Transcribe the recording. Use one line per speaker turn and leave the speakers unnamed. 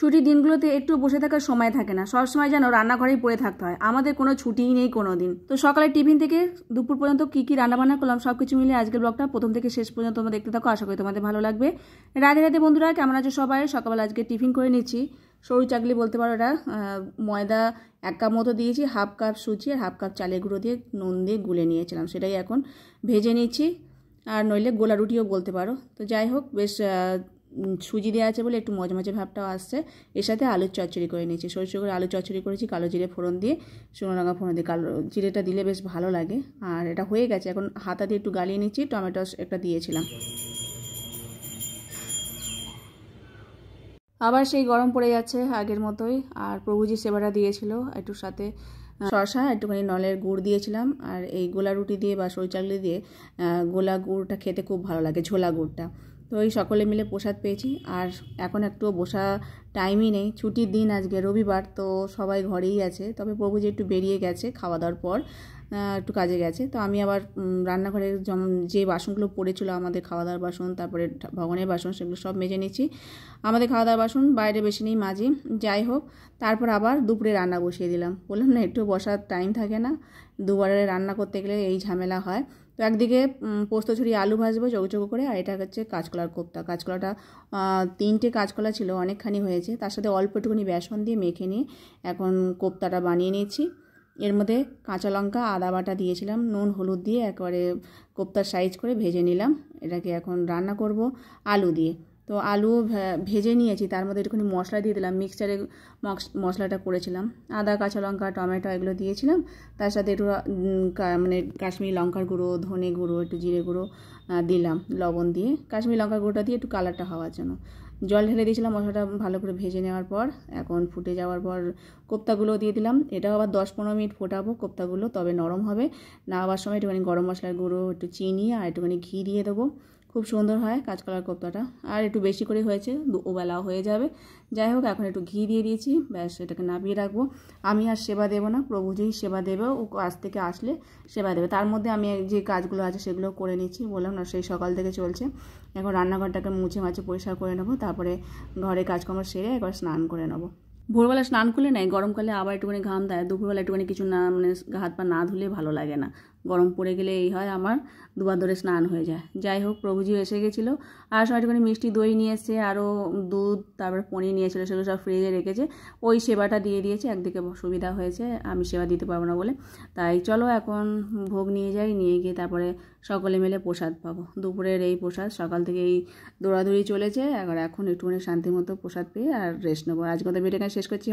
ছুটির দিনগুলোতে একটু বসে থাকার সময় থাকে না, সবসময় যেন রান্নাঘরেই পড়ে থাকতে হয়। আমাদের কোনো ছুটিই নেই কোনো দিন। তো সকালে টিফিন থেকে দুপুর পর্যন্ত কী কী রান্নাবান্না করলাম সব কিছু মিলে আজকের ব্লগটা প্রথম থেকে শেষ পর্যন্ত তোমরা দেখতে থাকো। আশা করি তোমাদের ভালো লাগবে। রাধে রাধে বন্ধুরা, কেমন আছো সবাই? সকালবেলা আজকে টিফিন করে নিচ্ছি সরু চাকলি বলতে পারো। এটা ময়দা 1 কাপ মতো দিয়েছি, 1/2 কাপ সুজি আর 1/2 কাপ চালের গুঁড়ো দিয়ে নুন দিয়ে গুলে নিয়েছিলাম, সেটাই এখন ভেজে নিচ্ছি। আর নইলে গোলা রুটিও বলতে পারো। তো যাই হোক, বেশ সুজি দেওয়া আছে বলে একটু মজমজে ভাবটাও আসছে। এর সাথে আলুর চচ্চড়ি করে নিয়েছি, সরষে করে আলু চচ্চড়ি করেছি কালো জিরে ফোড়ন দিয়ে, শুকনো লঙ্কা ফোড়ন দিয়ে। কালো জিরেটা দিলে বেশ ভালো লাগে। আর এটা হয়ে গেছে, এখন হাতা দিয়ে একটু গালিয়ে নিচ্ছি। টমেটো একটা দিয়েছিলাম। আবার সেই গরম পড়ে যাচ্ছে আগের মতোই। আর প্রভুজি সেবাটা দিয়েছিল, একটু সাথে শসা, একটুখানি নলের গুড় দিয়েছিলাম। আর এই গোলা রুটি দিয়ে বা সরু চাকলি দিয়ে গোলা গুড়টা খেতে খুব ভালো লাগে, ঝোলা গুড়টা। তো এই সকলে মিলে প্রসাদ পেয়েছি। আর এখন একটু বসা টাইমই নেই, ছুটির দিন, আজকে রবিবার, তো সবাই ঘরেই আছে। তবে প্রভুজি একটু বেরিয়ে গেছে খাওয়া দাওয়ার পর, একটু কাজে গেছে। তো আমি আবার রান্নাঘরে যে বাসনগুলো পড়েছিল, আমাদের খাওয়া দাওয়ার বাসন, তারপরে ভগবানের বাসন, সেগুলো সব মেজে নিচ্ছি। আমাদের খাওয়া দাওয়ার বাসন বাইরে বেশি নেই, মাঝি। যাই হোক, তারপর আবার দুপুরে রান্না বসিয়ে দিলাম। বললাম না, একটু বসার টাইম থাকে না, দুবারে রান্না করতে গেলে এই ঝামেলা হয়। তো একদিকে পোস্ত ছড়িয়ে আলু ভাজবো চৌচৌকো করে, আর এটা হচ্ছে কাঁচকলার কোপ্তা। কাঁচকলাটা 3টে কাঁচকলা ছিল, অনেকখানি হয়েছে। তার সাথে অল্প একটুখানি বেসন দিয়ে মেখে নিয়ে এখন কোপ্তাটা বানিয়ে নিচ্ছি। এর মধ্যে কাঁচা লঙ্কা আদা বাটা দিয়েছিলাম, নুন হলুদ দিয়ে একেবারে কোপ্তার সাইজ করে ভেজে নিলাম। এটাকে এখন রান্না করব আলু দিয়ে। তো আলু ভেজে নিয়েছি, তার মধ্যে একটুখানি মশলা দিয়ে দিলাম। মিক্সচারে মশলাটা করেছিলাম, আদা কাঁচা লঙ্কা টমেটো এগুলো দিয়েছিলাম। তার সাথে একটু মানে কাশ্মীরি লঙ্কার গুঁড়ো, ধনে গুঁড়ো, একটু জিরে গুঁড়ো দিলাম, লবণ দিয়ে। কাশ্মীরি লঙ্কার গুঁড়োটা দিয়ে একটু কালারটা হওয়ার জন্য জল ঢেলে দিয়েছিলাম। মশলাটা ভালো করে ভেজে নেওয়ার পর এখন ফুটে যাওয়ার পর কোপ্তাগুলো দিয়ে দিলাম। এটাও আবার 10-15 মিনিট ফোটাবো কোপ্তাগুলো, তবে নরম হবে। নামাবার সময় একটুখানি গরম মশলার গুঁড়ো, একটু চিনি আর একটুখানি ঘি দিয়ে দেবো। খুব সুন্দর হয় কাঁচকলার কোপ্তাটা। আর একটু বেশি করে হয়েছে, ওবেলাও হয়ে যাবে। যাই হোক, এখন একটু ঘি দিয়ে দিয়েছি, ব্যাস এটাকে নামিয়ে রাখবো। আমি আর সেবা দেবো না, প্রভুজিই সেবা দেবে। ও কাজ থেকে আসলে সেবা দেবে। তার মধ্যে আমি যে কাজগুলো আছে সেগুলো করে নিচ্ছি। বললাম না, সেই সকাল থেকে চলছে। এখন রান্নাঘরটাকে মুছে মাছে পরিষ্কার করে নেবো, তারপরে ঘরে কাজকর্ম সেরে একবার স্নান করে নেবো। ভোরবেলা স্নান করলে নাই, গরমকালে আবার একটুখানি ঘাম দেয়। দুপুরবেলা একটুখানি কিছু না, মানে হাত পা না ধুলে ভালো লাগে না। গরম পড়ে গেলে এই হয়, আমার দুবার ধরে স্নান হয়ে যায়। যাই হোক, প্রভুজিও এসে গেছিলো। আর সময় একটুখানি মিষ্টি দই নিয়ে এসছে, আরও দুধ, তারপরে পনির নিয়ে এসেছিলো, সেগুলো সব ফ্রিজে রেখেছে। ওই সেবাটা দিয়ে দিয়েছে, একদিকে সুবিধা হয়েছে, আমি সেবা দিতে পারবো না বলে। তাই চলো এখন ভোগ নিয়ে যাই, নিয়ে গিয়ে তারপরে সকলে মিলে প্রসাদ পাবো। দুপুরের এই প্রসাদ, সকাল থেকে এই দৌড়াদৌড়ি চলেছে। এখন একটুখানি শান্তি মতো প্রসাদ পেয়ে আর রেস্ট নেবো। আজকে তো ভিডিওটা শেষ করছি।